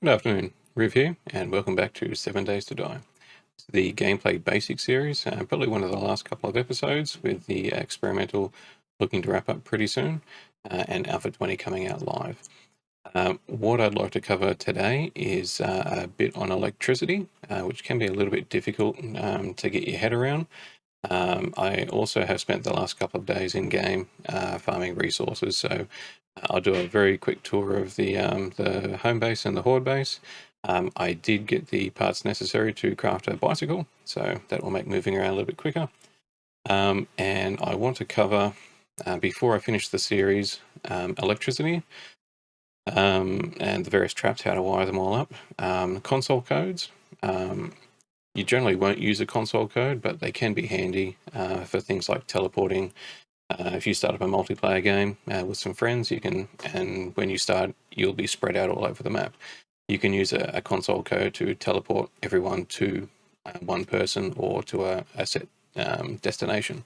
Good afternoon, Riv here, and welcome back to 7 Days to Die. It's the gameplay basic series, probably one of the last couple of episodes, with the experimental looking to wrap up pretty soon, and Alpha 20 coming out live. What I'd like to cover today is a bit on electricity, which can be a little bit difficult to get your head around. I also have spent the last couple of days in game farming resources, so I'll do a very quick tour of the home base and the Horde base. I did get the parts necessary to craft a bicycle, so that will make moving around a little bit quicker. And I want to cover, before I finish the series, electricity and the various traps, how to wire them all up. Console codes. You generally won't use a console code, but they can be handy for things like teleporting. If you start up a multiplayer game with some friends, you can, and when you start, you'll be spread out all over the map. You can use a console code to teleport everyone to one person or to a set destination.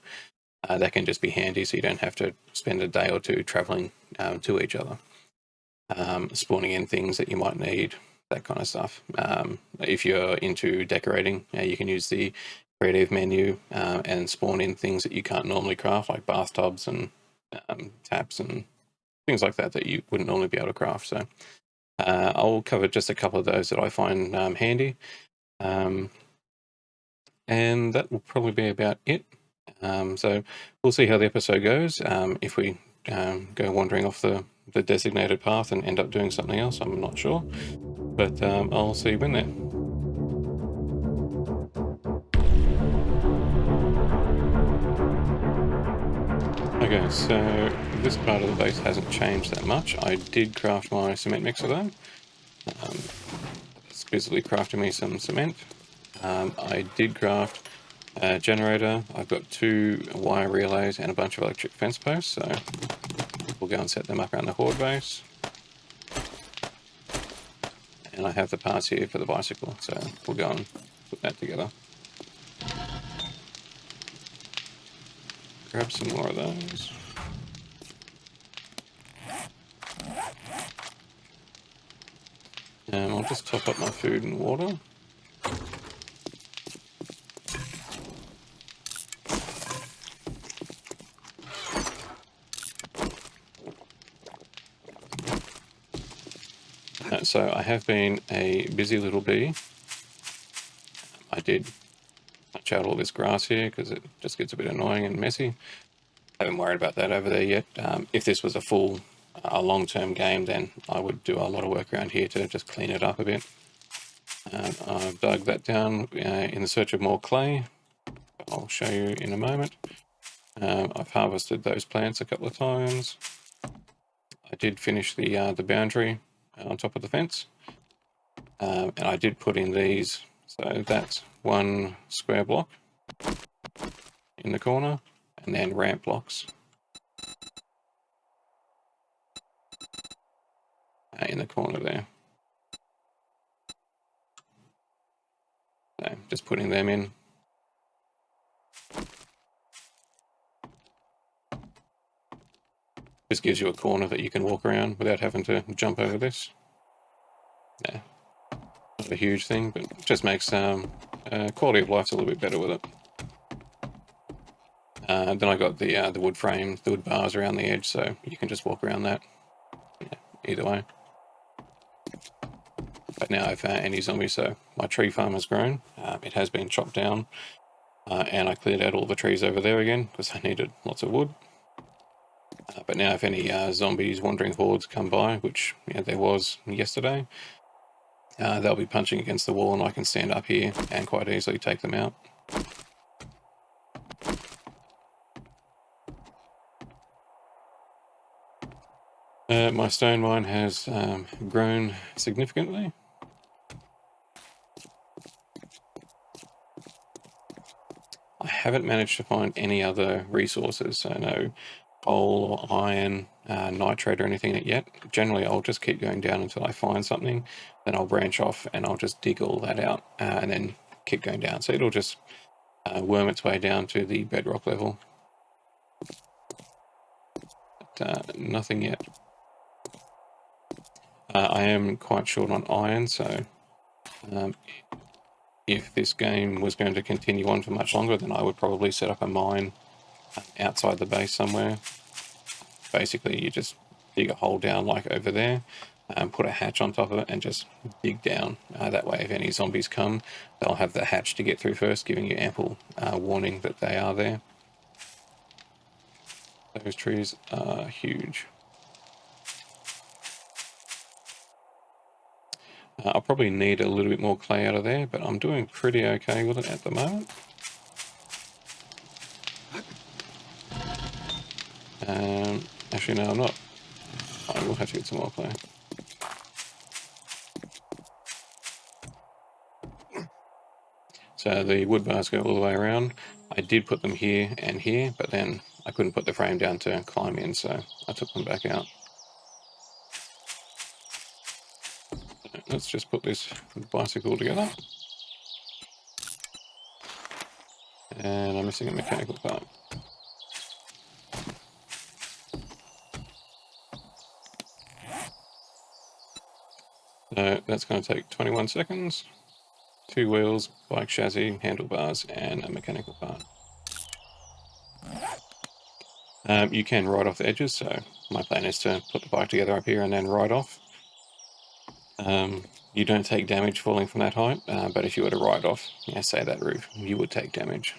That can just be handy, so you don't have to spend a day or two traveling to each other. Spawning in things that you might need, that kind of stuff. If you're into decorating, you can use the creative menu and spawn in things that you can't normally craft, like bathtubs and taps and things like that you wouldn't normally be able to craft. So I'll cover just a couple of those that I find handy. And that will probably be about it. So we'll see how the episode goes. If we go wandering off the designated path and end up doing something else, I'm not sure. But I'll see you when there. Okay, so this part of the base hasn't changed that much. I did craft my cement mixer though. It's busily crafting me some cement. I did craft a generator. I've got 2 wire relays and a bunch of electric fence posts, so we'll go and set them up around the Horde base. And I have the parts here for the bicycle, so we'll go and put that together. Grab some more of those. And I'll just top up my food and water. So I have been a busy little bee. I did touch out all this grass here because it just gets a bit annoying and messy. I haven't worried about that over there yet. If this was a long-term game, then I would do a lot of work around here to just clean it up a bit. I've dug that down in the search of more clay. I'll show you in a moment. I've harvested those plants a couple of times. I did finish the boundary on top of the fence. And I did put in these, so that's 1 square block in the corner, and then ramp blocks in the corner there. So just putting them in. This gives you a corner that you can walk around without having to jump over this. Yeah, not a huge thing, but it just makes quality of life a little bit better with it. Then I got the wood frame, the wood bars around the edge, so you can just walk around that. Yeah, either way. But now I've any zombies, so my tree farm has grown. It has been chopped down, and I cleared out all the trees over there again because I needed lots of wood. But now if any zombies, wandering hordes come by, which there was yesterday, they'll be punching against the wall and I can stand up here and quite easily take them out. My stone mine has grown significantly. I haven't managed to find any other resources, so no coal or iron, nitrate or anything yet. Generally I'll just keep going down until I find something, then I'll branch off and I'll just dig all that out and then keep going down. So it'll just worm its way down to the bedrock level. But nothing yet. I am quite short on iron, so if this game was going to continue on for much longer, then I would probably set up a mine outside the base somewhere. Basically, you just dig a hole down like over there, put a hatch on top of it, and just dig down. That way, if any zombies come, they'll have the hatch to get through first, giving you ample warning that they are there. Those trees are huge. I'll probably need a little bit more clay out of there, but I'm doing pretty okay with it at the moment. Actually, no, I'm not. I will have to get some more clay. So the wood bars go all the way around. I did put them here and here, but then I couldn't put the frame down to climb in, so I took them back out. Let's just put this bicycle together. And I'm missing a mechanical part. So that's going to take 21 seconds. 2 wheels, bike chassis, handlebars, and a mechanical part. You can ride off the edges, so my plan is to put the bike together up here and then ride off. You don't take damage falling from that height, but if you were to ride off, say that roof, you would take damage.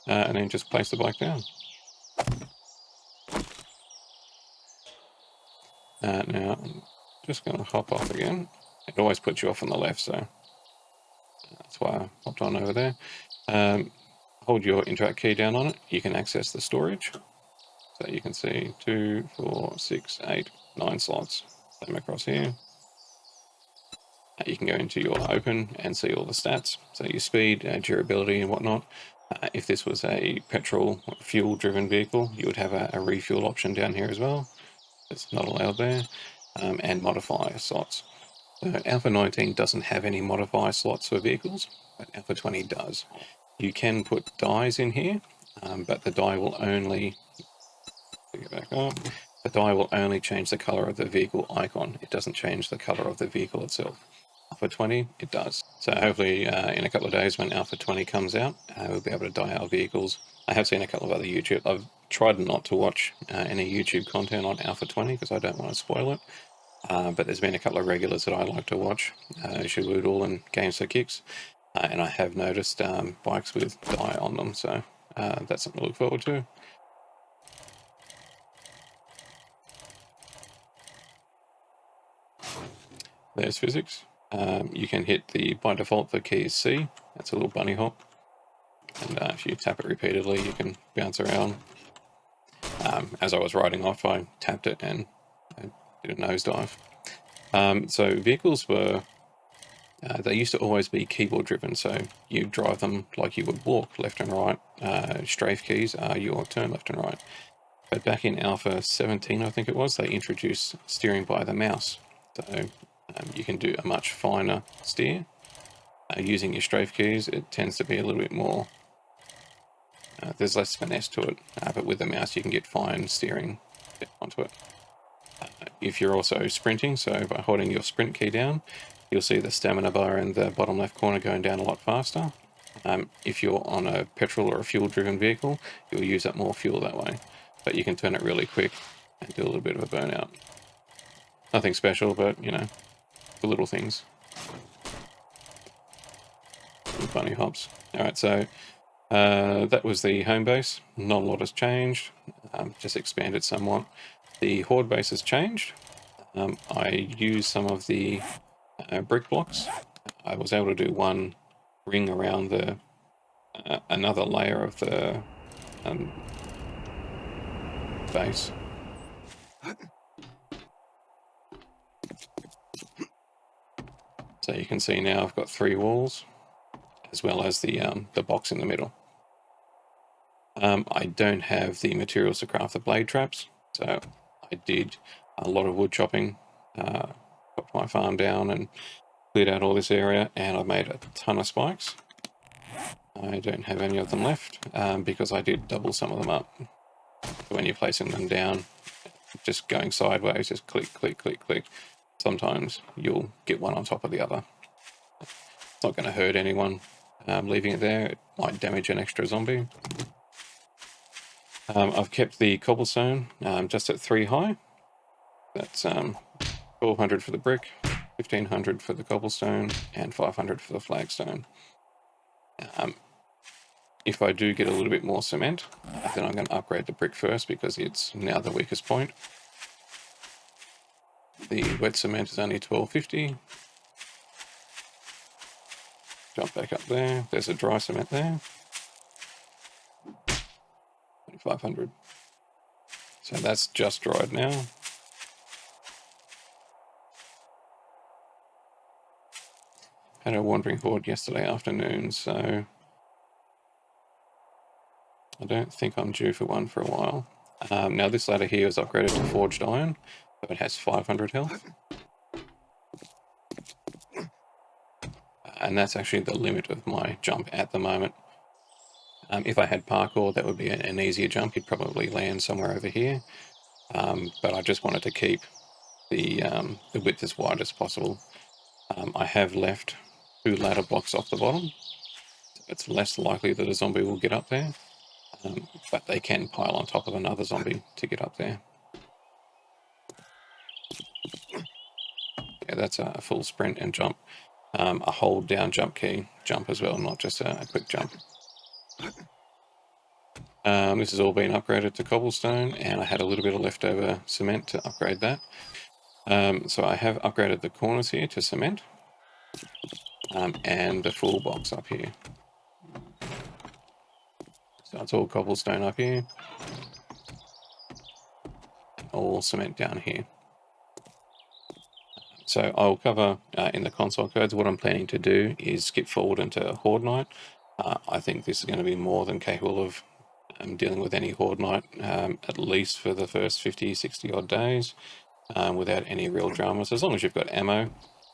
And then just place the bike down. Now, I'm just going to hop off again. It always puts you off on the left, so that's why I hopped on over there. Hold your interact key down on it. You can access the storage. So you can see 2, 4, 6, 8, 9 slots. Same across here. You can go into your open and see all the stats. So your speed, durability and whatnot. If this was a petrol fuel driven vehicle, you would have a refuel option down here as well. It's not allowed there. And modifier slots. So Alpha 19 doesn't have any modifier slots for vehicles, but Alpha 20 does. You can put dyes in here, but the dye will only get back up. The dye will only change the color of the vehicle icon. It doesn't change the color of the vehicle itself. Alpha 20, it does. So hopefully in a couple of days when Alpha 20 comes out, we'll be able to dye our vehicles. I have seen a couple of other YouTube. I've tried not to watch any YouTube content on Alpha 20 because I don't want to spoil it. But there's been a couple of regulars that I like to watch, Shawoodle and Games for Kicks, and I have noticed bikes with dye on them, so that's something to look forward to. There's physics. You can hit by default the key is C, that's a little bunny hop, and if you tap it repeatedly you can bounce around. As I was riding off I tapped it and I did a nosedive. So vehicles were, they used to always be keyboard driven, so you drive them like you would walk left and right. Strafe keys are your turn left and right. But back in Alpha 17, I think it was, they introduced steering by the mouse. So you can do a much finer steer. Using your strafe keys, it tends to be a little bit more, there's less finesse to it, but with the mouse you can get fine steering onto it. If you're also sprinting, so by holding your sprint key down, you'll see the stamina bar in the bottom left corner going down a lot faster. If you're on a petrol or a fuel driven vehicle, you'll use up more fuel that way. But you can turn it really quick and do a little bit of a burnout. Nothing special, but you know, the little things. Little bunny hops. Alright, so that was the home base. Not a lot has changed, just expanded somewhat. The Horde base has changed. I used some of the brick blocks. I was able to do one ring around the another layer of the base. So you can see now I've got 3 walls, as well as the box in the middle. I don't have the materials to craft the blade traps, so I did a lot of wood chopping, chopped my farm down and cleared out all this area, and I've made a ton of spikes. I don't have any of them left because I did double some of them up. When you're placing them down, just going sideways, just click, click, click, click. Sometimes you'll get one on top of the other. It's not going to hurt anyone leaving it there. It might damage an extra zombie. I've kept the cobblestone just at 3 high. That's 1200 for the brick, 1500 for the cobblestone, and 500 for the flagstone. If I do get a little bit more cement, then I'm going to upgrade the brick first because it's now the weakest point. The wet cement is only 1250. Jump back up there. There's a dry cement there. 2500. So that's just dried now. Had a wandering horde yesterday afternoon, so I don't think I'm due for one for a while. Now this ladder here is upgraded to forged iron, so it has 500 health. And that's actually the limit of my jump at the moment. If I had parkour, that would be an easier jump. You'd probably land somewhere over here. But I just wanted to keep the width as wide as possible. I have left 2 ladder blocks off the bottom. It's less likely that a zombie will get up there. But they can pile on top of another zombie to get up there. Yeah, that's a full sprint and jump. A hold down jump key jump as well, not just a quick jump. This has all been upgraded to cobblestone, and I had a little bit of leftover cement to upgrade that. So I have upgraded the corners here to cement, and the full box up here. So it's all cobblestone up here, all cement down here. So I'll cover in the console codes. What I'm planning to do is skip forward into Horde Night. I think this is going to be more than capable of dealing with any Horde Night, at least for the first 50, 60 odd days, without any real dramas, as long as you've got ammo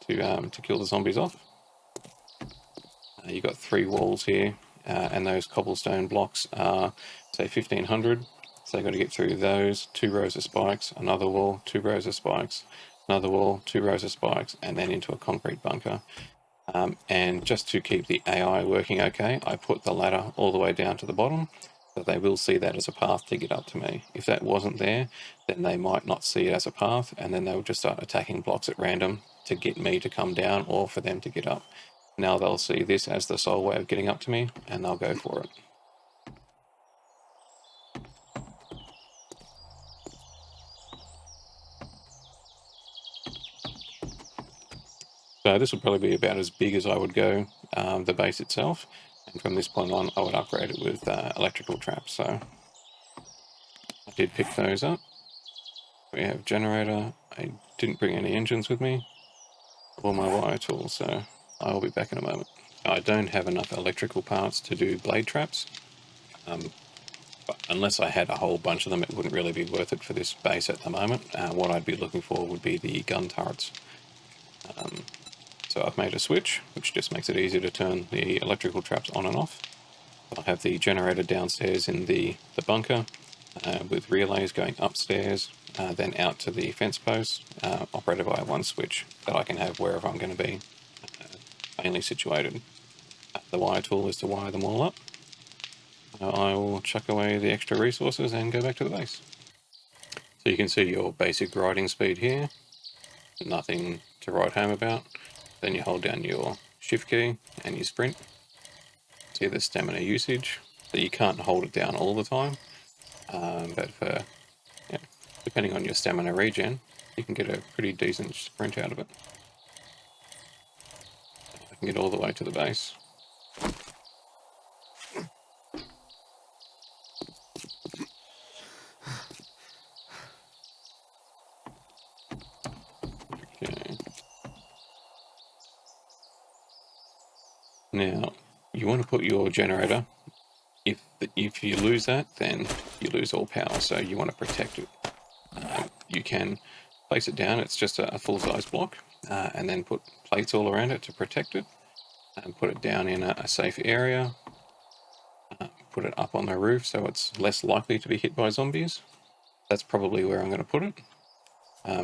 to kill the zombies off. You've got 3 walls here, and those cobblestone blocks are, say, 1500. So you've got to get through those, 2 rows of spikes, another wall, 2 rows of spikes, another wall, 2 rows of spikes, and then into a concrete bunker. And just to keep the AI working okay, I put the ladder all the way down to the bottom, so they will see that as a path to get up to me. If that wasn't there, then they might not see it as a path, and then they would just start attacking blocks at random to get me to come down or for them to get up. Now they'll see this as the sole way of getting up to me, and they'll go for it. So this would probably be about as big as I would go, the base itself. And from this point on, I would upgrade it with electrical traps. So I did pick those up. We have generator. I didn't bring any engines with me, or my wire tool, so I'll be back in a moment. I don't have enough electrical parts to do blade traps. But unless I had a whole bunch of them, it wouldn't really be worth it for this base at the moment. What I'd be looking for would be the gun turrets. So I've made a switch, which just makes it easier to turn the electrical traps on and off. I have the generator downstairs in the bunker, with relays going upstairs, then out to the fence post, operated by 1 switch that I can have wherever I'm going to be mainly situated. The wire tool is to wire them all up. I will chuck away the extra resources and go back to the base. So you can see your basic riding speed here, nothing to write home about. Then you hold down your shift key and you sprint. See the stamina usage. So you can't hold it down all the time, but for, depending on your stamina regen, you can get a pretty decent sprint out of it. I can get all the way to the base. Okay. Now, you want to put your generator, if you lose that, then you lose all power, so you want to protect it. You can place it down, it's just a full-size block, and then put plates all around it to protect it, and put it down in a safe area. put it up on the roof so it's less likely to be hit by zombies. That's probably where I'm going to put it.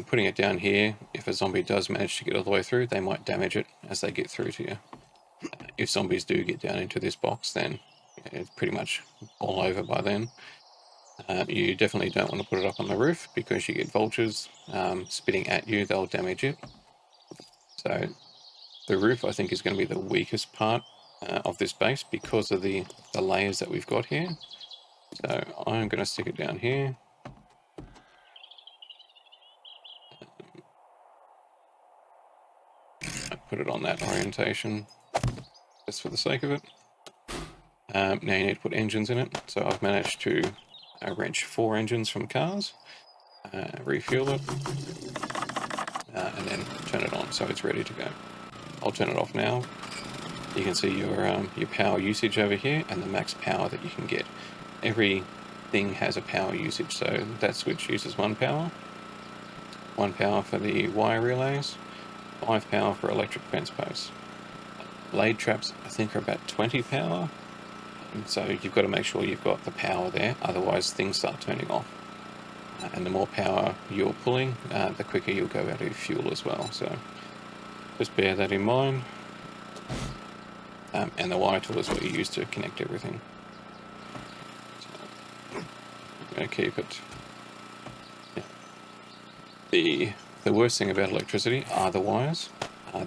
Putting it down here, if a zombie does manage to get all the way through, they might damage it as they get through to you. If zombies do get down into this box, then it's pretty much all over by then. You definitely don't want to put it up on the roof because you get vultures spitting at you, they'll damage it. So the roof, I think, is going to be the weakest part of this base because of the layers that we've got here. So I'm going to stick it down here. I put it on that orientation just for the sake of it. Now you need to put engines in it. So I've managed to wrench 4 engines from cars, refuel it, and then turn it on so it's ready to go. I'll turn it off now. You can see your power usage over here and the max power that you can get. Every thing has a power usage, so that switch uses 1 power. 1 power for the wire relays, 5 power for electric fence posts. Blade traps, I think, are about 20 power, and so you've got to make sure you've got the power there, otherwise things start turning off. And the more power you're pulling, the quicker you'll go out of fuel as well, so just bear that in mind. And the wire tool is what you use to connect everything. So I'm going to keep it. Yeah. The worst thing about electricity are the wires.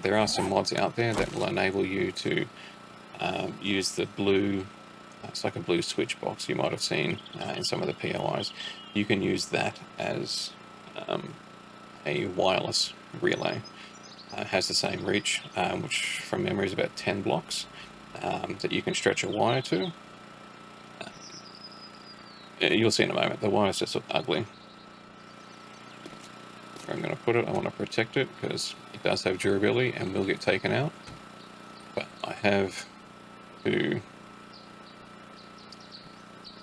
There are some mods out there that will enable you to use the blue, it's like a blue switch box you might have seen in some of the POIs. You can use that as a wireless relay. It has the same reach, which from memory is about 10 blocks, that you can stretch a wire to. You'll see in a moment, the wires just look ugly. Where I'm going to put it, I want to protect it because it does have durability and will get taken out. But I have to...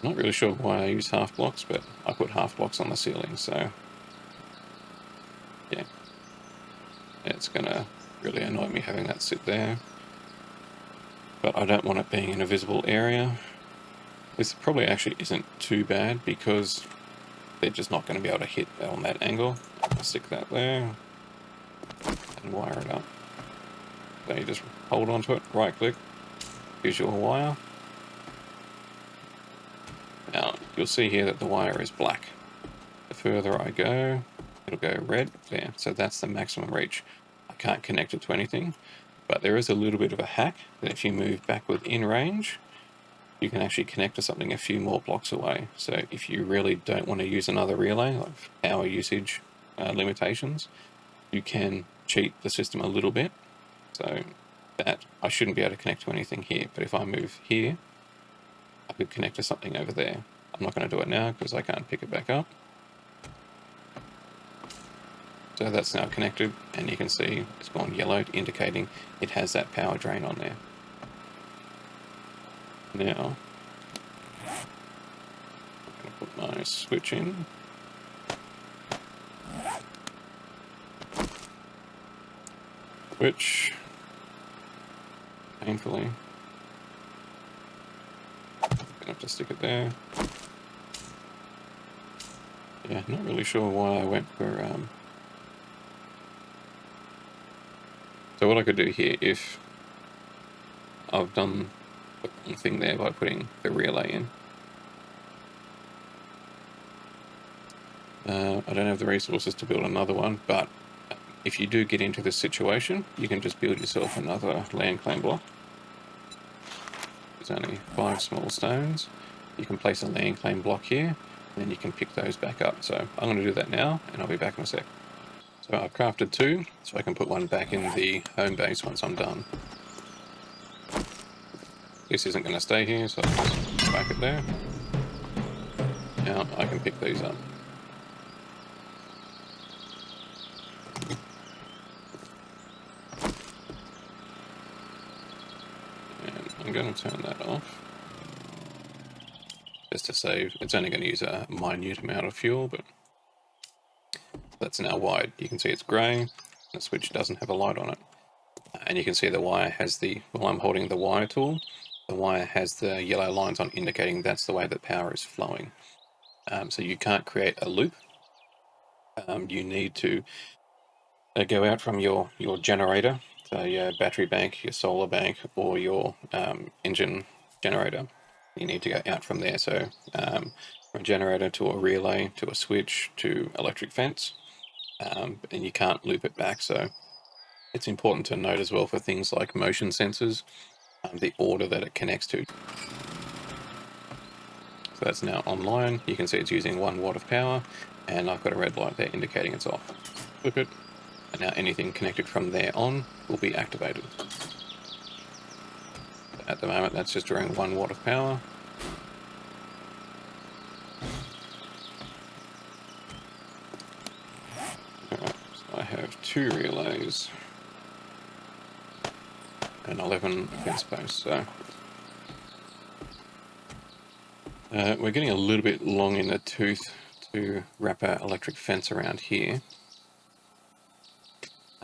I'm not really sure why I use half blocks, but I put half blocks on the ceiling, so yeah. It's going to really annoy me having that sit there. But I don't want it being in a visible area. This probably actually isn't too bad because they're just not going to be able to hit on that angle. I'll stick that there and wire it up. So you just hold onto it, right click, use your wire. Now you'll see here that the wire is black. The further I go, it'll go red there. So that's the maximum reach. I can't connect it to anything, but there is a little bit of a hack that if you move backward in range, you can actually connect to something a few more blocks away. So if you really don't want to use another relay, like power usage limitations, you can cheat the system a little bit. So that I shouldn't be able to connect to anything here, but if I move here, I could connect to something over there. I'm not going to do it now because I can't pick it back up. So that's now connected, and you can see it's gone yellow, indicating it has that power drain on there. Now, I'm going to put my switch in. Which, painfully, I'm going to have to stick it there. Yeah, not really sure why I went for... So what I could do here, if I've done the wrong thing there by putting the relay in. I don't have the resources to build another one, but if you do get into this situation, you can just build yourself another land claim block. There's only 5 small stones. You can place a land claim block here, and then you can pick those back up. So I'm going to do that now, and I'll be back in a sec. So I've crafted 2, so I can put one back in the home base once I'm done. This isn't going to stay here, so I'll just whack it there. Now I can pick these up. And I'm going to turn that off. Just to save, it's only going to use a minute amount of fuel, but that's now wide. You can see it's grey, the switch doesn't have a light on it. And you can see the wire has the, while I'm holding the wire tool, the wire has the yellow lines on indicating that's the way that power is flowing. So you can't create a loop. You need to go out from your generator, so your battery bank, your solar bank, or your engine generator. You need to go out from there. So from a generator to a relay to a switch to electric fence, and you can't loop it back. So it's important to note as well for things like motion sensors, the order that it connects to. So that's now online. You can see it's using 1 watt of power, and I've got a red light there indicating it's off. Flip it, and now anything connected from there on will be activated. At the moment, that's just around 1 watt of power. Alright, so I have 2 relays and 11 fence posts. So we're getting a little bit long in the tooth to wrap our electric fence around here.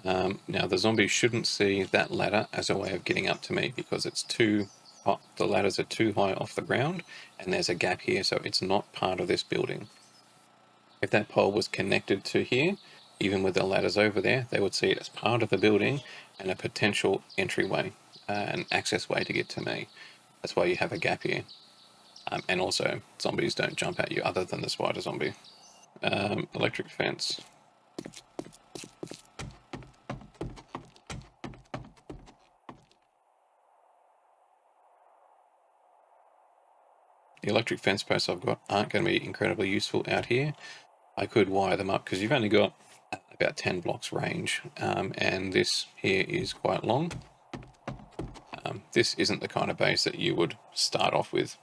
Now the zombie shouldn't see that ladder as a way of getting up to me because it's too hot. The ladders are too high off the ground and there's a gap here, so it's not part of this building. If that pole was connected to here, even with the ladders over there, they would see it as part of the building and a potential entryway, an access way to get to me. That's why you have a gap here. And also, zombies don't jump at you other than the spider zombie. Electric fence. The electric fence posts I've got aren't going to be incredibly useful out here. I could wire them up because you've only got about 10 blocks range, and this here is quite long. This isn't the kind of base that you would start off with.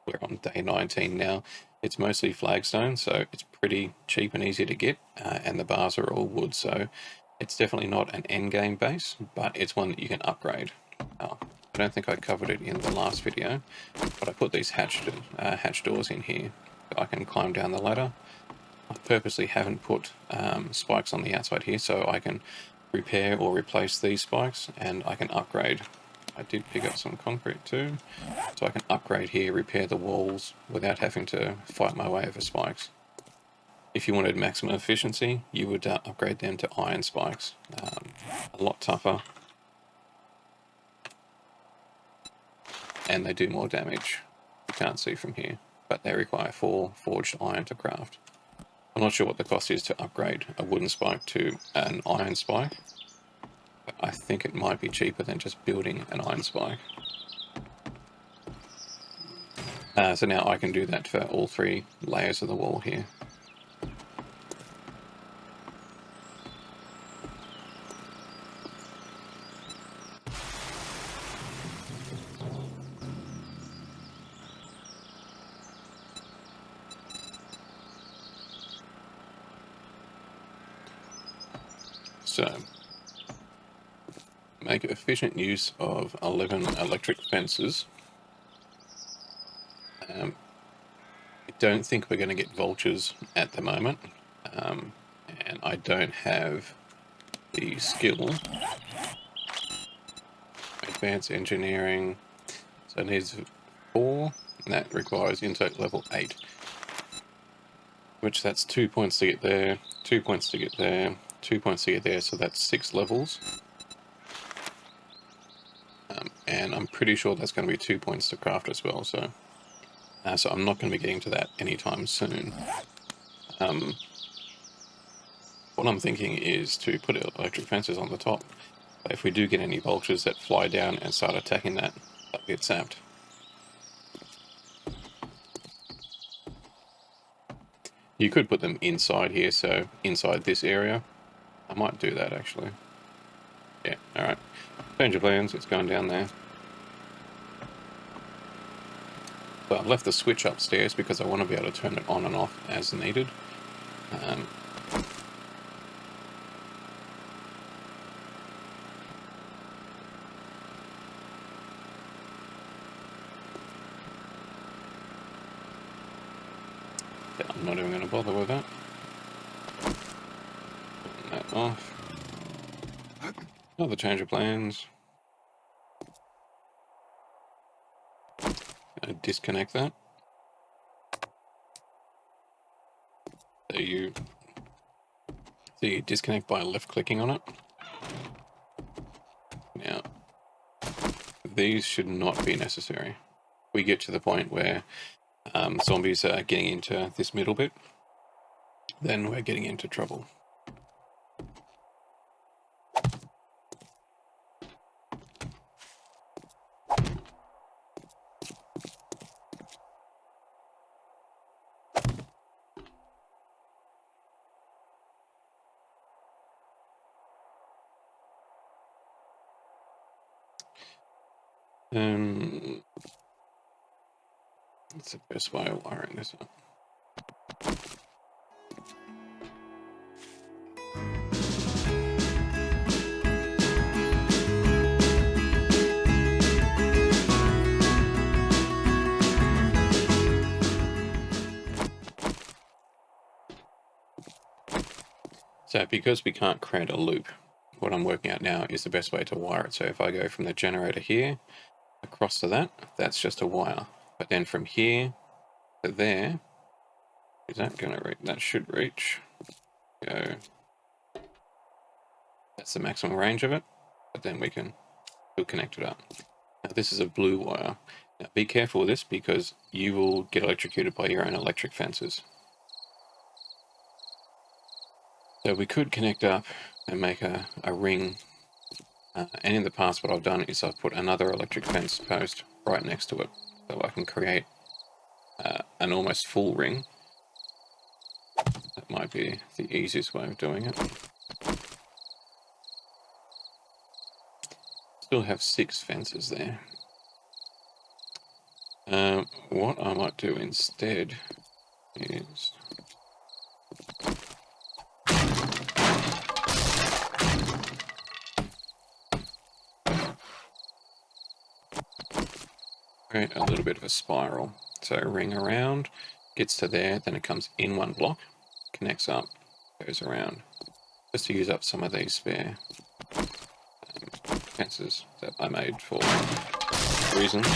We're on day 19 now. It's mostly flagstone, so it's pretty cheap and easy to get, and the bars are all wood, so it's definitely not an end game base, but it's one that you can upgrade. I don't think I covered it in the last video, but I put these hatch doors in here so I can climb down the ladder. I purposely haven't put spikes on the outside here so I can repair or replace these spikes, and I can upgrade. I did pick up some concrete too, so I can upgrade here, repair the walls without having to fight my way over spikes. If you wanted maximum efficiency, you would upgrade them to iron spikes. A lot tougher, and they do more damage. You can't see from here, but they require 4 forged iron to craft. I'm not sure what the cost is to upgrade a wooden spike to an iron spike, but I think it might be cheaper than just building an iron spike. So now I can do that for all 3 layers of the wall here. So, make efficient use of 11 electric fences. I don't think we're going to get vultures at the moment, and I don't have the skill. Advanced engineering, so it needs 4, and that requires intake level 8, which that's 2 points to get there, 2 points to get there, 2 points to get there, so that's 6 levels. And I'm pretty sure that's going to be 2 points to craft as well, so I'm not going to be getting to that anytime soon. What I'm thinking is to put electric fences on the top. If we do get any vultures that fly down and start attacking that, they'll get sapped. You could put them inside here, so inside this area. I might do that actually. Yeah, alright. Change of plans, it's going down there. But I've left the switch upstairs because I want to be able to turn it on and off as needed. I'm not even going to bother with that. Turn that off. Another change of plans. disconnect that. So you disconnect by left clicking on it. Now, these should not be necessary. We get to the point where zombies are getting into this middle bit, then we're getting into trouble. That's the best way of wiring this up. So because we can't create a loop, what I'm working out now is the best way to wire it. So if I go from the generator here across to that, that's just a wire. But then from here to there, is that going to reach? That should reach. Go. That's the maximum range of it. But then we can still connect it up. Now this is a blue wire. Now be careful with this because you will get electrocuted by your own electric fences. So we could connect up and make a ring. And in the past what I've done is I've put another electric fence post right next to it. So I can create an almost full ring. That might be the easiest way of doing it. Still have 6 fences there. What I might do instead is create a little bit of a spiral. So ring around, gets to there, then it comes in one block, connects up, goes around. Just to use up some of these spare fences that I made for reasons.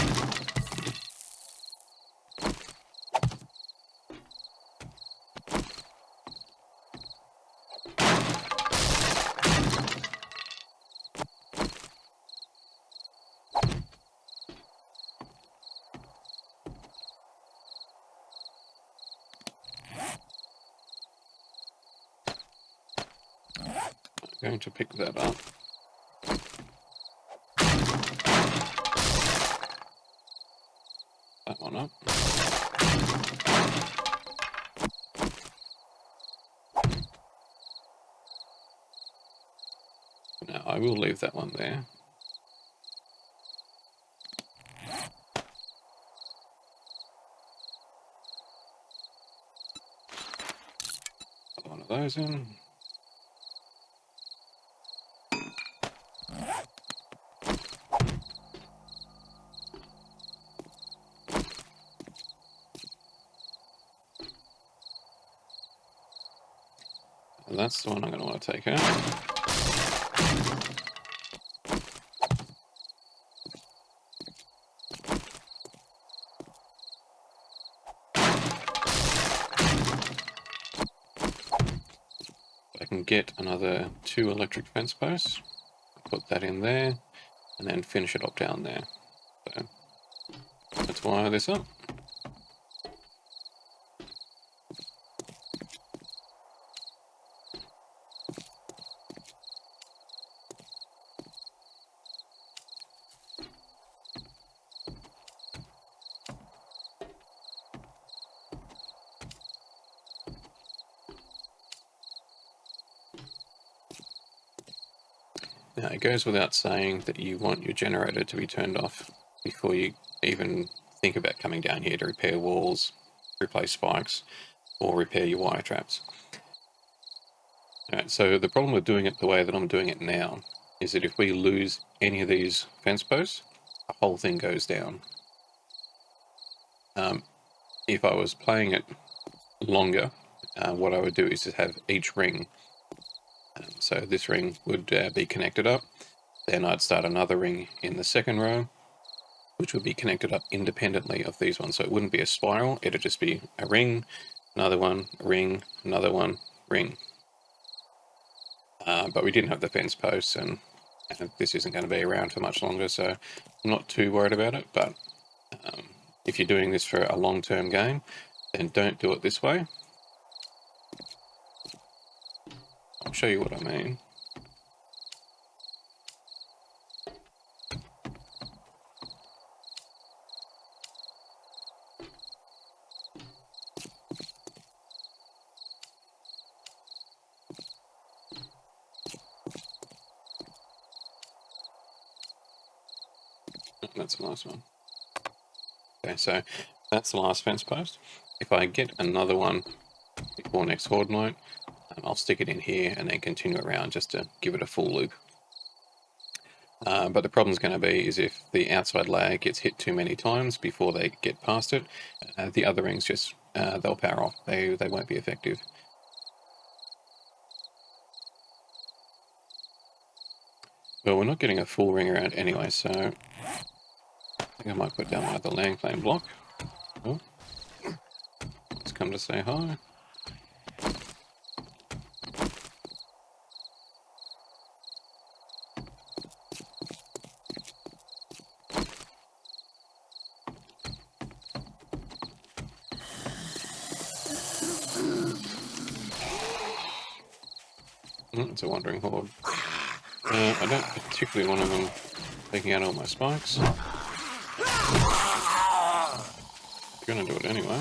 I'm going to pick that up. That one up. Now I will leave that one there. Put one of those in. And that's the one I'm going to want to take out. I can get another 2 electric fence posts, put that in there, and then finish it up down there. So let's wire this up. Now, it goes without saying that you want your generator to be turned off before you even think about coming down here to repair walls, replace spikes, or repair your wire traps. Alright, so the problem with doing it the way that I'm doing it now is that if we lose any of these fence posts, the whole thing goes down. If I was playing it longer, what I would do is just have each ring. So this ring would be connected up. Then I'd start another ring in the second row, which would be connected up independently of these ones. So it wouldn't be a spiral, it'd just be a ring, another one, ring, another one, ring. But we didn't have the fence posts, and this isn't going to be around for much longer, so I'm not too worried about it. But if you're doing this for a long-term game, then don't do it this way. I'll show you what I mean. Oh, that's a nice one. Okay, so that's the last fence post. If I get another one before next Horde night, I'll stick it in here and then continue around just to give it a full loop. But the problem's going to be is if the outside layer gets hit too many times before they get past it, the other rings just, they'll power off. They won't be effective. Well, we're not getting a full ring around anyway, so I think I might put down my other land claim block. Oh, it's come to say hi. It's a wandering horde. I don't particularly want them taking out all my spikes. I'm gonna do it anyway.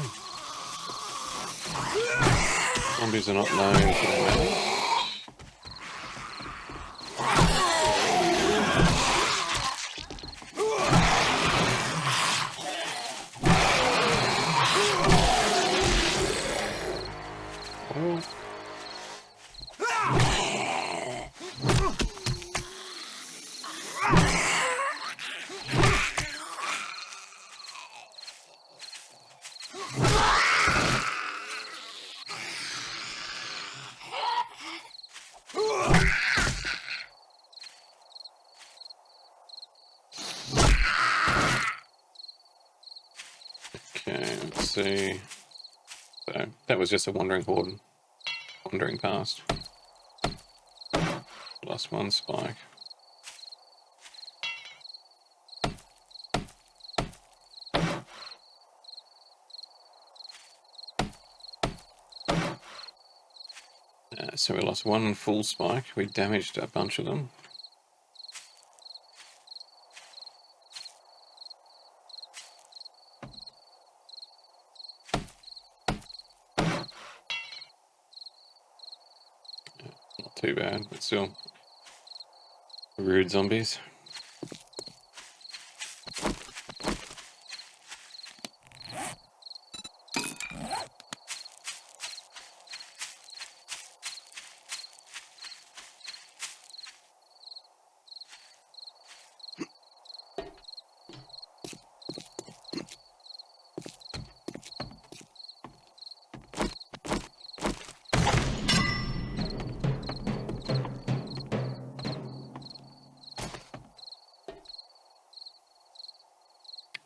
Zombies are not known for their mana. Oh. Okay, let's see. So that was just a wandering horde, wandering past. Plus one spike. So we lost one full spike. We damaged a bunch of them. Not too bad, but still rude zombies.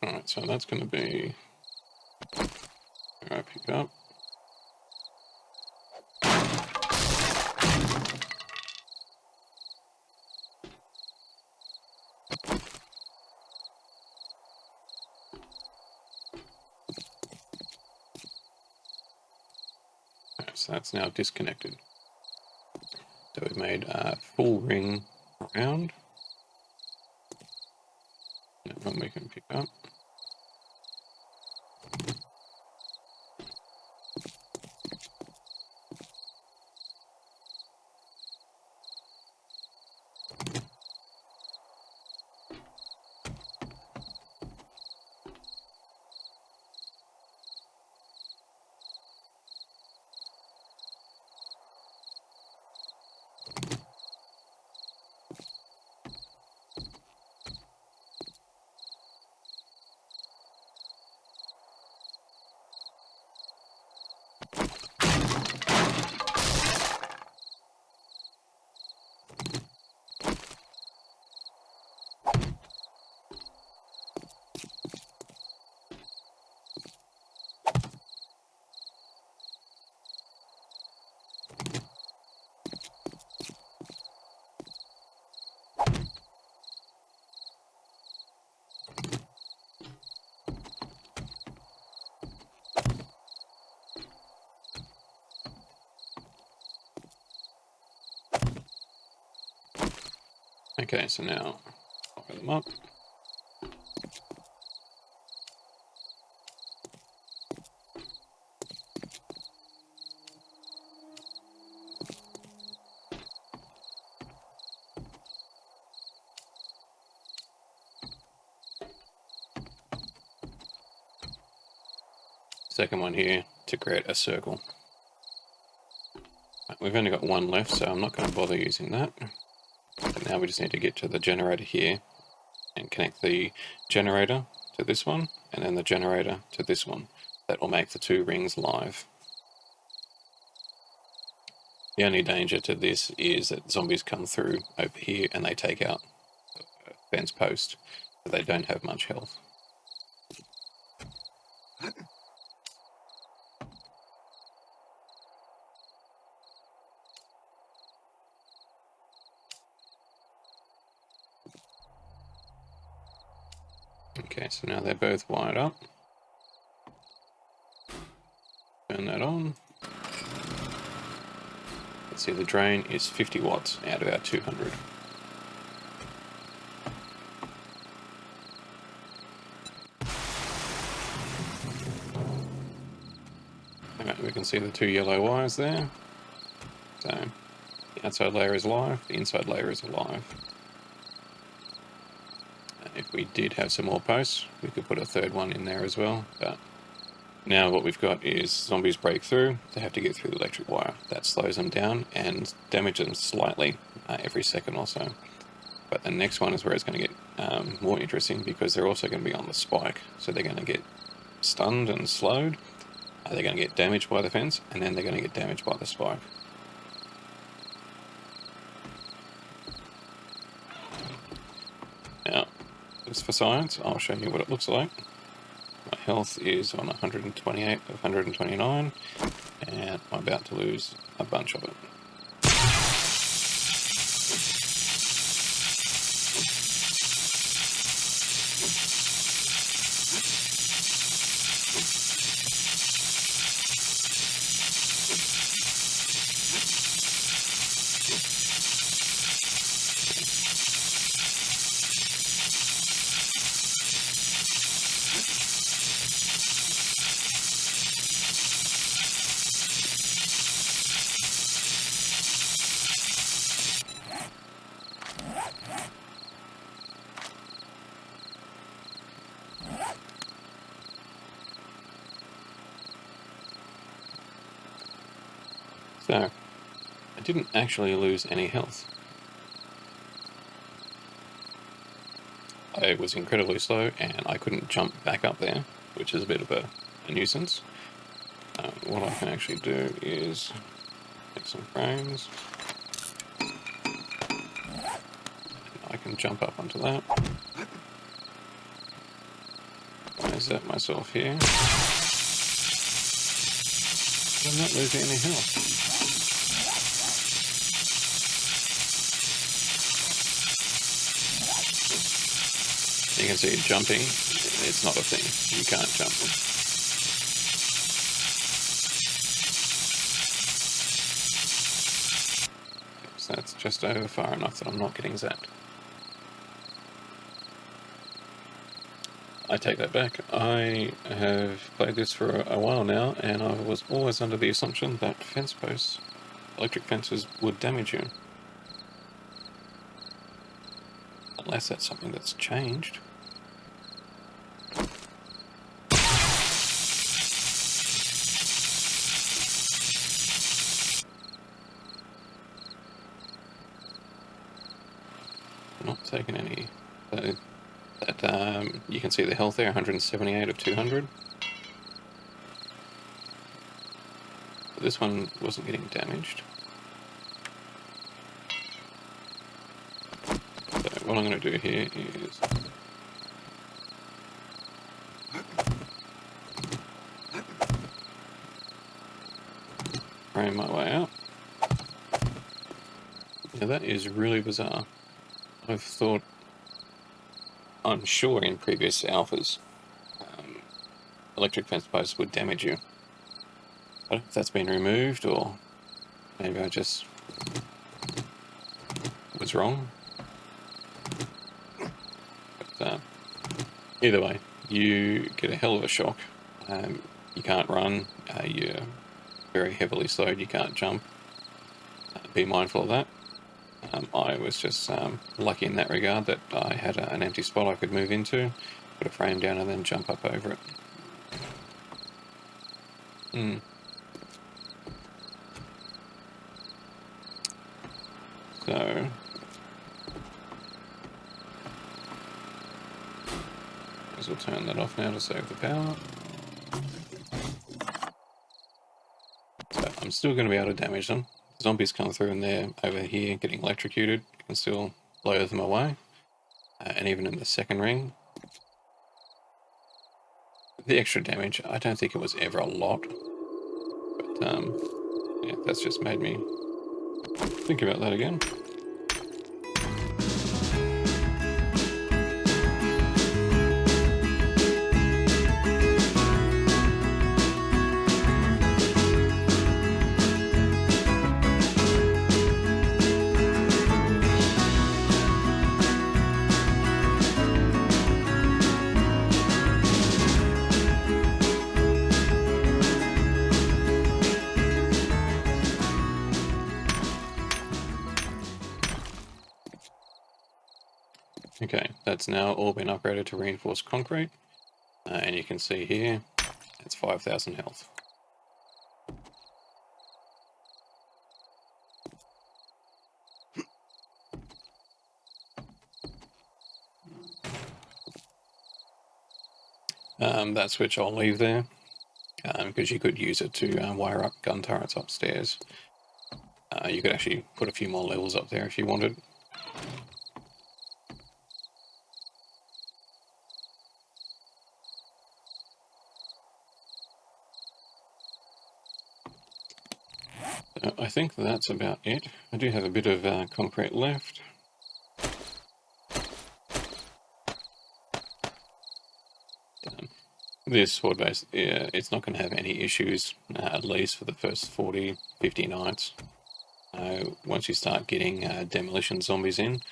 Alright, so that's going to be where I pick up. Right, so that's now disconnected. So we've made a full ring around. That one we can pick up. Okay, so now fire them up. Second one here to create a circle. We've only got one left, so I'm not going to bother using that. But now we just need to get to the generator here and connect the generator to this one, and then the generator to this one. That will make the two rings live. The only danger to this is that zombies come through over here and they take out the fence post, so they don't have much health. Okay, so now they're both wired up. Turn that on. Let's see, the drain is 50 watts out of our 200. Okay, we can see the two yellow wires there. So the outside layer is live, the inside layer is alive. If we did have some more posts, we could put a third one in there as well, but now what we've got is zombies break through, they have to get through the electric wire. That slows them down and damages them slightly every second or so. But the next one is where it's going to get more interesting, because they're also going to be on the spike. So they're going to get stunned and slowed, they're going to get damaged by the fence, and then they're going to get damaged by the spike. Now, just for science, I'll show you what it looks like. My health is on 128 of 129, and I'm about to lose a bunch of it. So, I didn't actually lose any health. I was incredibly slow and I couldn't jump back up there, which is a bit of a nuisance. What I can actually do is take some frames. I can jump up onto that. I set myself here. I'm not losing any health. You can see jumping, it's not a thing. You can't jump. So that's just over far enough that I'm not getting zapped. I take that back. I have played this for a while now, and I was always under the assumption that fence posts, electric fences, would damage you. Unless that's something that's changed. Not taking any. So that you can see the health there, 178 of 200. But this one wasn't getting damaged. So what I'm going to do here is frame my way out. Now that is really bizarre. I've thought, I'm sure in previous alphas, electric fence posts would damage you. I don't know if that's been removed, or maybe I just was wrong. Either way, you get a hell of a shock. You can't run, you're very heavily slowed, you can't jump. Be mindful of that. I was just lucky in that regard that I had an empty spot I could move into, put a frame down and then jump up over it. So, we'll turn that off now to save the power. So I'm still going to be able to damage them. Zombies come through and they're over here getting electrocuted. You can still blow them away. And even in the second ring, the extra damage, I don't think it was ever a lot. But yeah, that's just made me think about that again. Okay, that's now all been upgraded to reinforced concrete, and you can see here, it's 5,000 health. That switch I'll leave there, because you could use it to wire up gun turrets upstairs. You could actually put a few more levels up there if you wanted. I think that's about it. I do have a bit of concrete left. This Horde Base, it's not going to have any issues, at least for the first 40, 50 nights. Once you start getting demolition zombies in,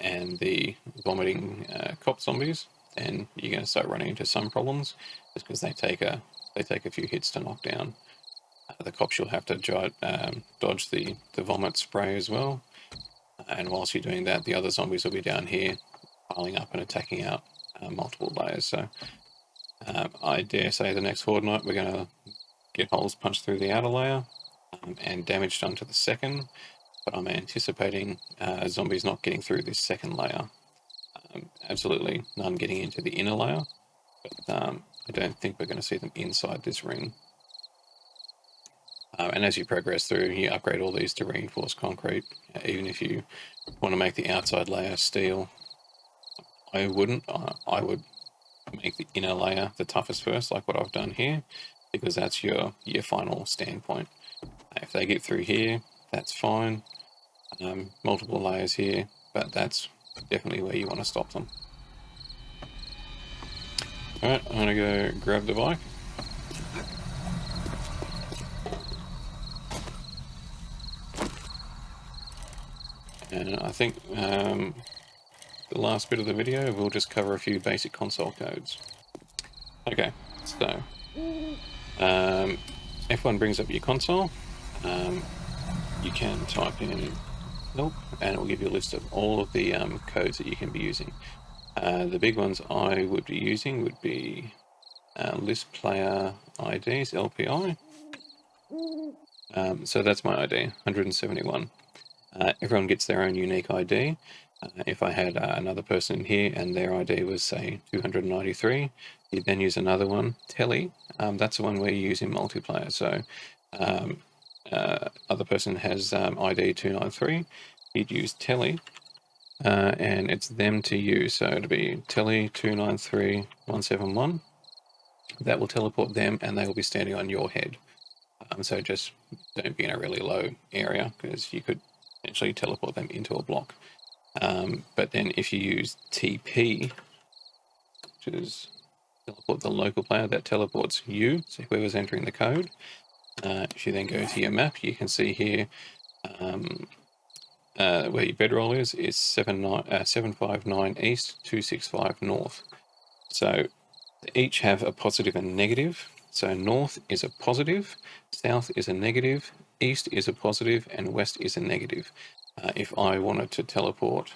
and the vomiting cop zombies, then you're going to start running into some problems, just because they take a few hits to knock down. The cops, you'll have to dodge the vomit spray as well, and whilst you're doing that, the other zombies will be down here piling up and attacking out multiple layers. So I dare say the next Horde night we're going to get holes punched through the outer layer and damage done to the second, but I'm anticipating zombies not getting through this second layer. Absolutely none getting into the inner layer, but I don't think we're going to see them inside this ring. And as you progress through, you upgrade all these to reinforced concrete. Even if you want to make the outside layer steel, I wouldn't. I would make the inner layer the toughest first, like what I've done here, because that's your final standpoint. If they get through here, that's fine. Multiple layers here, but that's definitely where you want to stop them. Alright, I'm going to go grab the bike. And I think the last bit of the video, we'll just cover a few basic console codes. Okay, so F1 brings up your console. You can type in help, and it will give you a list of all of the codes that you can be using. The big ones I would be using would be list player IDs, LPI. So that's my ID, 171. Everyone gets their own unique ID. If I had another person here and their ID was, say, 293, you'd then use another one, Telly. That's the one where you use in multiplayer. So other person has ID 293, you'd use Telly, and it's them to you. So it'll be Telly 293171. That will teleport them, and they will be standing on your head. So just don't be in a really low area, because you could potentially teleport them into a block. But then if you use TP, which is teleport the local player, that teleports you, so whoever's entering the code. If you then go to your map, you can see here where your bedroll is 759 east, 265 north. So they each have a positive and negative. So north is a positive, south is a negative, east is a positive, and west is a negative. If I wanted to teleport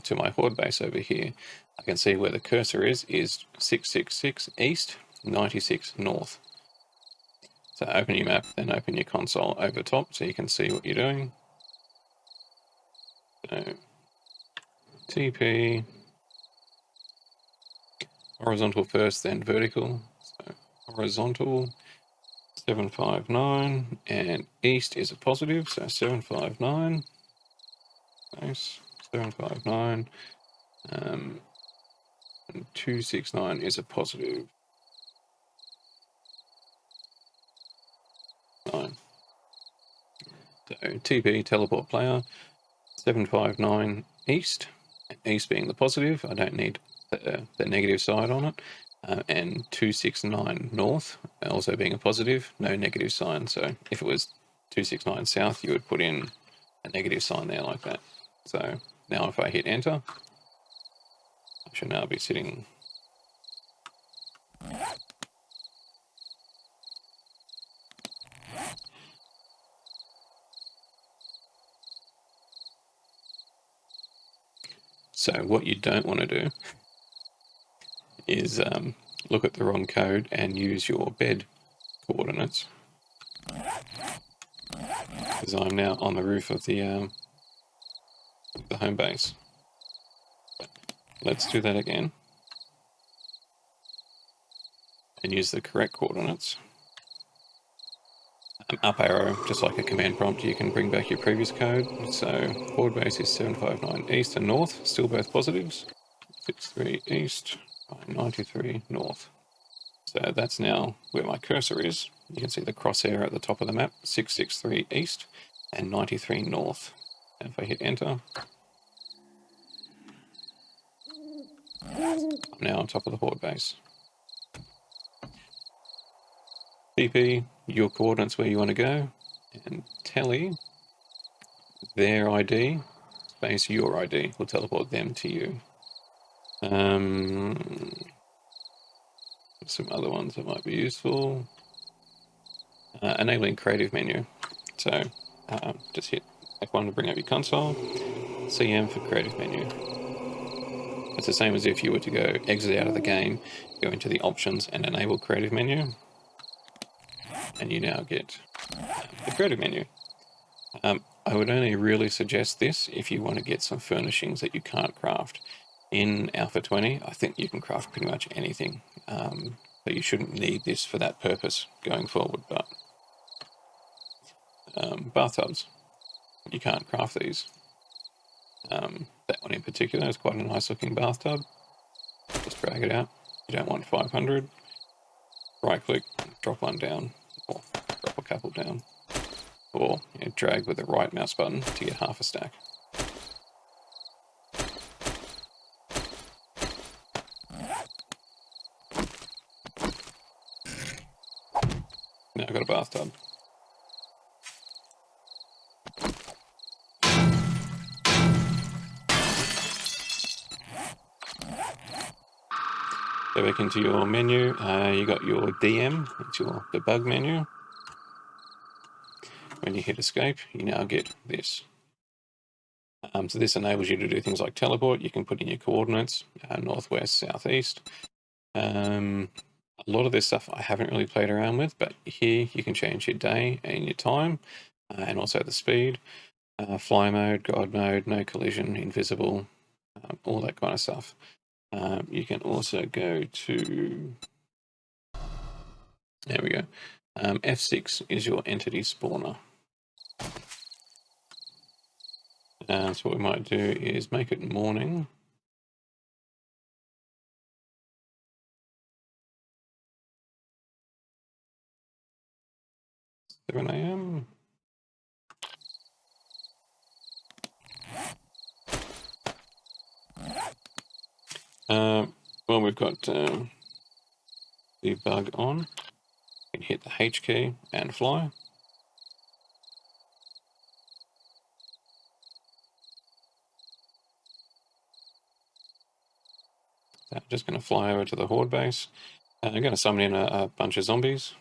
to my Horde base over here, I can see where the cursor is 666 east, 96 north. So open your map, then open your console over top so you can see what you're doing. So TP, horizontal first, then vertical. So horizontal 759, and east is a positive, so 759. Nice, 759. And 269 is a positive 9. So TP teleport player 759 east, east being the positive. I don't need the negative side on it. And 269 north, also being a positive, no negative sign. So if it was 269 south, you would put in a negative sign there like that. So now if I hit enter, I should now be sitting. So what you don't want to do is look at the wrong code and use your bed coordinates, because I'm now on the roof of the home base. Let's do that again and use the correct coordinates. Up arrow, just like a command prompt, you can bring back your previous code. So Horde base is 759 east and north, still both positives. 63 east, 93 north. So that's now where my cursor is. You can see the crosshair at the top of the map, 663 east and 93 north. And if I hit enter, I'm now on top of the Horde base. PP, your coordinates where you want to go, and tally their ID, space your ID, will teleport them to you. Some other ones that might be useful. Enabling creative menu. So just hit F1 to bring up your console, CM for creative menu. It's the same as if you were to go exit out of the game, go into the options and enable creative menu, and you now get the creative menu. I would only really suggest this if you want to get some furnishings that you can't craft. In Alpha 20, I think you can craft pretty much anything, but you shouldn't need this for that purpose going forward. But bathtubs, you can't craft these. That one in particular is quite a nice looking bathtub. Just drag it out. You don't want 500. Right click, drop one down, or drop a couple down, or drag with the right mouse button to get half a stack. Now I've got a bathtub. Go back into your menu. You got your DM, it's your debug menu. When you hit escape, you now get this. So this enables you to do things like teleport. You can put in your coordinates, northwest, southeast. A lot of this stuff I haven't really played around with, but here you can change your day and your time, and also the speed. Fly mode, god mode, no collision, invisible, all that kind of stuff. You can also go to, there we go, F6 is your entity spawner. So what we might do is make it morning. $7 a.m. Well, we've got debug on. You can hit the H key and fly. Just going to fly over to the Horde Base. I'm going to summon in a bunch of zombies.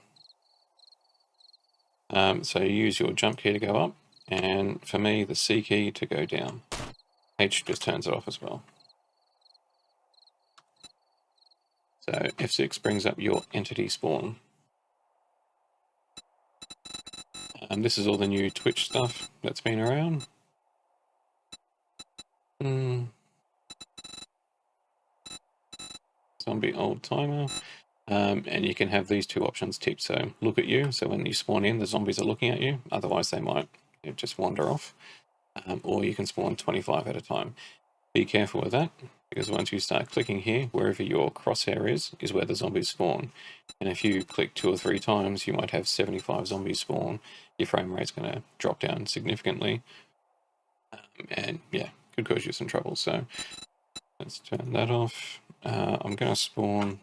So you use your jump key to go up, and for me, the C key to go down. H just turns it off as well. So F6 brings up your entity spawn. This is all the new Twitch stuff that's been around. Zombie old timer. And you can have these two options ticked. So look at you. So when you spawn in, the zombies are looking at you. Otherwise, they might just wander off. Or you can spawn 25 at a time. Be careful with that, because once you start clicking here, wherever your crosshair is where the zombies spawn. And if you click 2 or 3 times, you might have 75 zombies spawn. Your frame rate's going to drop down significantly. And yeah, could cause you some trouble. So let's turn that off. I'm going to spawn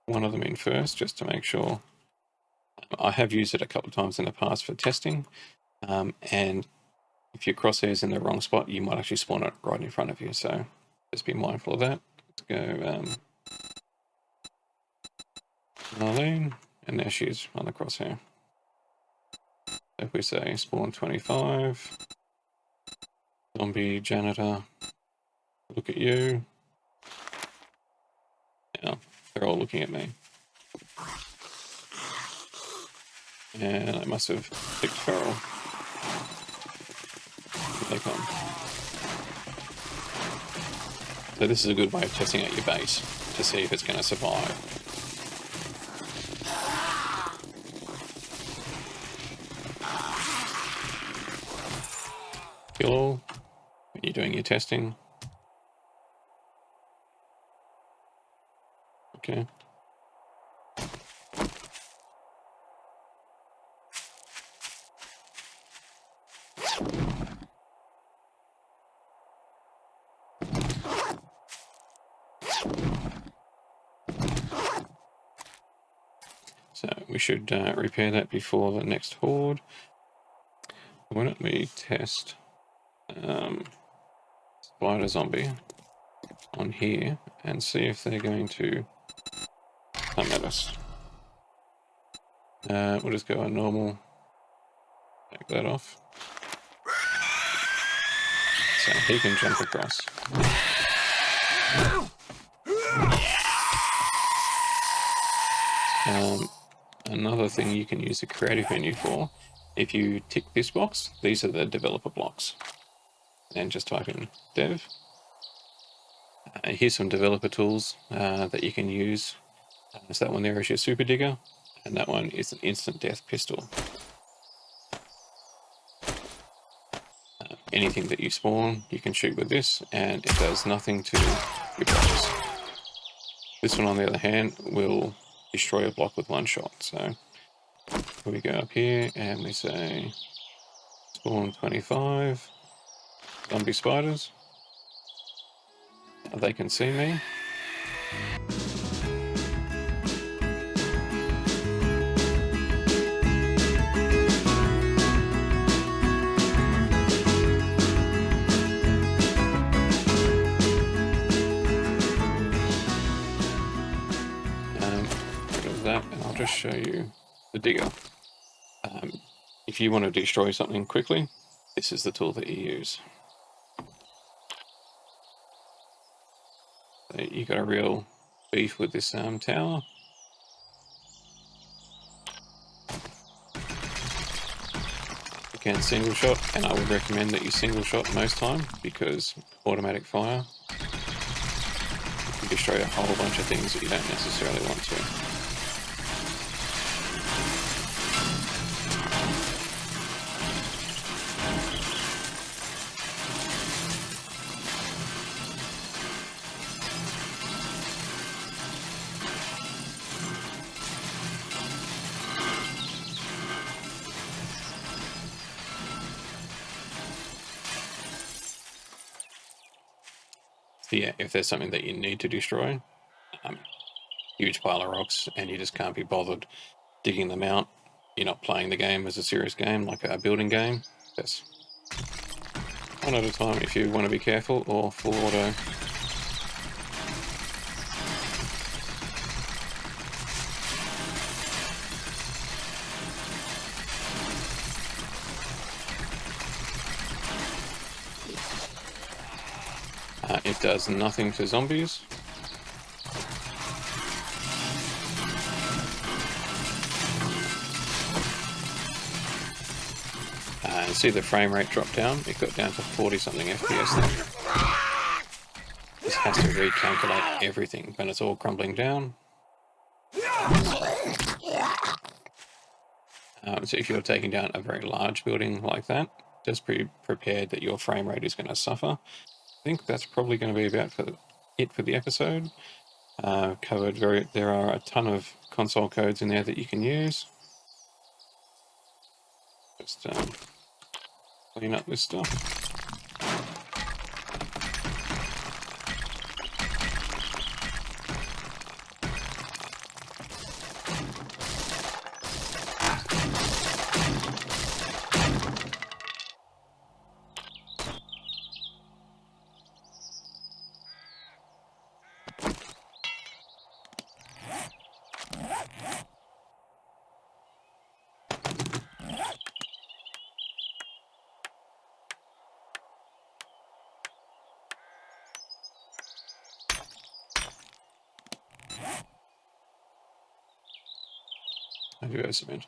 one of them in first, just to make sure. I have used it a couple of times in the past for testing. And if your crosshair's in the wrong spot, you might actually spawn it right in front of you. So just be mindful of that. Let's go Marlene, and there she is on the crosshair. If we say spawn 25, zombie janitor, look at you. Yeah, they're all looking at me. And I must have picked feral. Here they come. So this is a good way of testing out your base to see if it's going to survive. Kill all when you're doing your testing. Okay. So we should repair that before the next horde. Why don't we test spider zombie on here and see if they're going to come at us. We'll just go on normal. Take that off. So he can jump across. Another thing you can use the creative menu for, if you tick this box, these are the developer blocks. And just type in dev. Here's some developer tools that you can use. So that one there is your super digger, and that one is an instant death pistol. Anything that you spawn, you can shoot with this, and it does nothing to your blocks. This one, on the other hand, will destroy a block with one shot. So we go up here and we say spawn 25 zombie spiders. They can see me. That, and I'll just show you the digger. If you want to destroy something quickly, this is the tool that you use. So you got a real beef with this tower. You can single shot, and I would recommend that you single shot most time, because automatic fire can destroy a whole bunch of things that you don't necessarily want to. So yeah, if there's something that you need to destroy, huge pile of rocks, and you just can't be bothered digging them out, you're not playing the game as a serious game, like a building game, just one at a time if you want to be careful, or full auto. It does nothing to zombies. And see the frame rate drop down? It got down to 40 something FPS then. This has to recalculate everything when it's all crumbling down. So if you're taking down a very large building like that, just be prepared that your frame rate is going to suffer. I think that's probably going to be about it for the episode. There are a ton of console codes in there that you can use. Just clean up this stuff. I do have cement.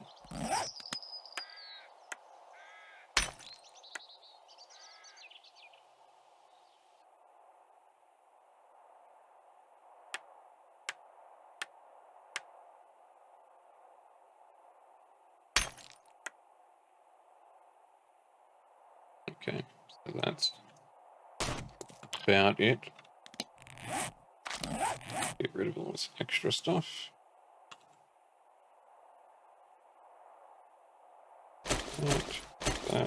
Okay, so that's about it. Get rid of all this extra stuff. That.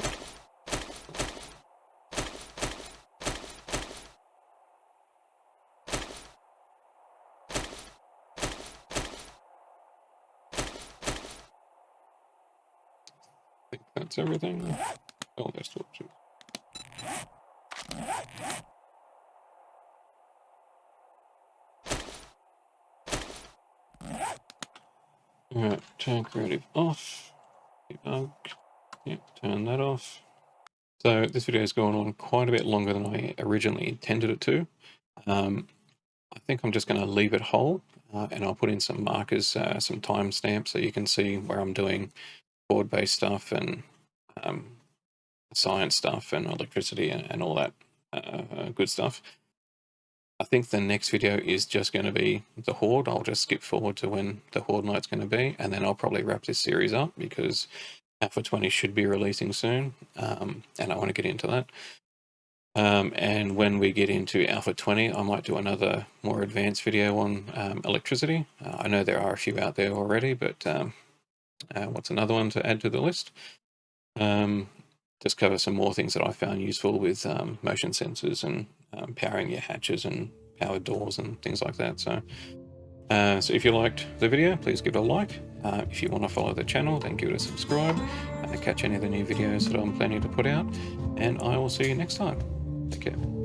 I think that's everything. Oh, there's still two. Alright, turn creative off. Debug. Yep, turn that off. So this video has gone on quite a bit longer than I originally intended it to. I think I'm just going to leave it whole, and I'll put in some markers, some timestamps, so you can see where I'm doing Horde Base stuff and science stuff and electricity and all that good stuff. I think the next video is just going to be the Horde. I'll just skip forward to when the Horde night's going to be, and then I'll probably wrap this series up because Alpha 20 should be releasing soon, and I want to get into that. And when we get into Alpha 20, I might do another more advanced video on electricity. I know there are a few out there already, but what's another one to add to the list? Just cover some more things that I found useful with motion sensors and powering your hatches and powered doors and things like that. So if you liked the video, please give it a like. If you want to follow the channel, then give it a subscribe and catch any of the new videos that I'm planning to put out. And I will see you next time. Take care.